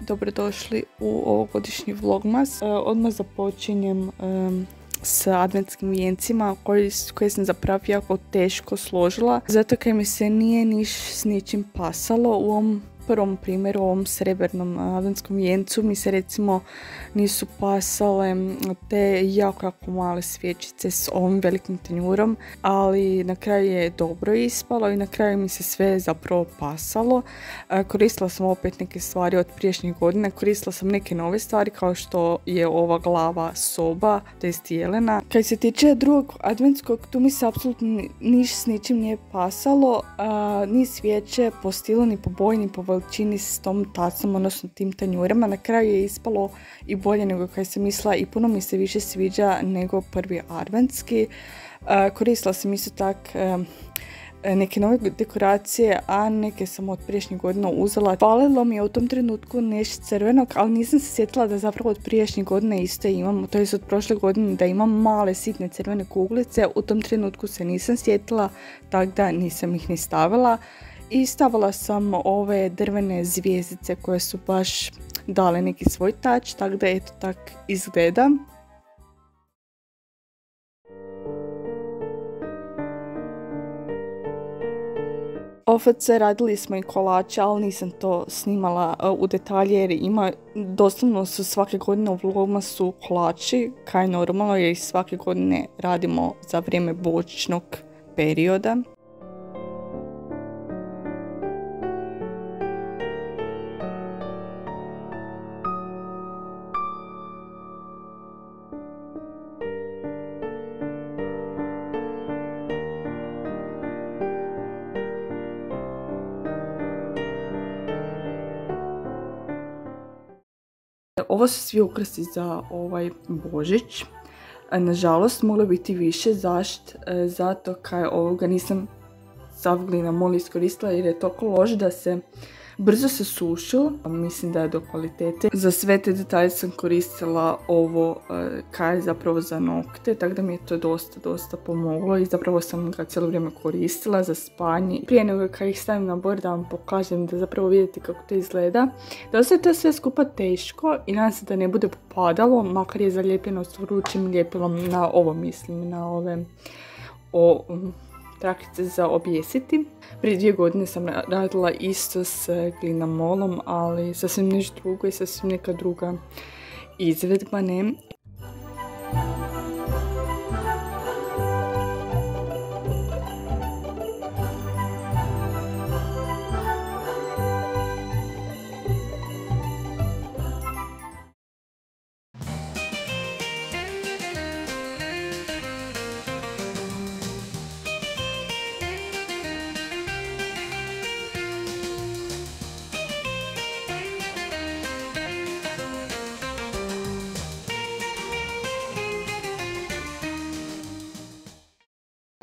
Dobrodošli u ovogodišnji vlogmas. Odmah započinjem s adventskim vijencima koje sam zapravo jako teško složila, zato kaj mi se nije s ničim pasalo. U ovom prvom primjeru, u ovom srebrnom adventskom vijencu mi se recimo nisu pasale te jako male svječice s ovim velikim tanjurom, ali na kraju je dobro ispalo i na kraju mi se sve zapravo pasalo. Koristila sam opet neke stvari od prijašnjih godina, koristila sam neke nove stvari kao što je ova glava soba, to jest jelena. Kad se tiče drugog adventskog, tu mi se apsolutno s ničim nije pasalo, ni svijeće po stilu, ni po boji, ni po veličini s tom tacom, odnosno tim tanjurama. Na kraju je ispalo i bolje nego kaj sam mislila i puno mi se više sviđa nego prvi adventski. Koristila sam isto tak neke nove dekoracije, a neke sam od prijašnjih godina uzela. Falilo mi je u tom trenutku nešto crvenog, ali nisam se sjetila da zapravo od prijašnjih godina isto imam, to je od prošle godine, da imam male sitne crvene kuglice. U tom trenutku se nisam sjetila, tako da nisam ih ni stavila. I stavila sam ove drvene zvjezdice koje su baš dale neki svoj touch, tako da eto tak izgleda. OFC radili smo i kolače, ali nisam to snimala u detalje jer doslovno su svake godine u vlogmasu kolači, kaj normalno jer svake godine radimo za vrijeme božićnog perioda. Ovo su svi ukrasi za ovaj Božić. Nažalost, moglo biti više. Zato kaj ovoga nisam sav glinamol iskoristila jer je toliko loš da se brzo se sušio. Mislim da je do kvalitete. Za sve te detalje sam koristila ovo kaj je zapravo za nokte, tako da mi je to dosta pomoglo i zapravo sam ga cijelo vrijeme koristila za spanje. Prije nego kad ih stavim na bord da vam pokažem, da zapravo vidite kako to izgleda. Dosta je to sve skupa teško i nadam se da ne bude popadalo, makar je zalijepljeno s vrućim ljepilom na ovo, mislim, na ove trakice za objesiti. Prije 2 godine sam radila isto s glinamolom, ali sasvim nešto drugo i sasvim neka druga izvedba, ne.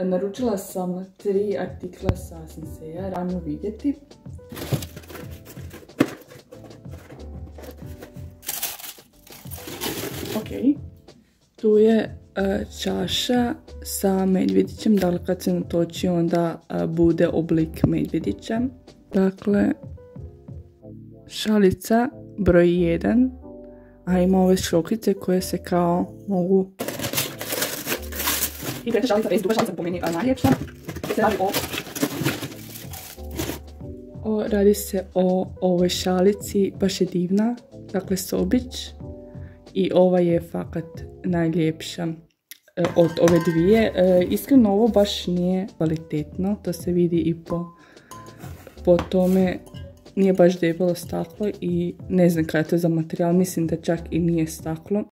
Naručila sam 3 artikla sa Senseja, rano vidjeti. Ok, tu je čaša sa medvjedićem, dakle kad se natoči onda bude oblik medvjedića. Dakle, šalica broj 1, a ima ove šokice koje se kao mogu... I treća šalica, duga šalica po meni najljepša. Radi se o ovoj šalici, baš je divna, dakle sobić. I ova je fakat najljepša od ove dvije. Iskreno ovo baš nije kvalitetno, to se vidi i po tome. Nije baš debelo staklo i ne znam kaj je to za materijal, mislim da čak i nije staklo.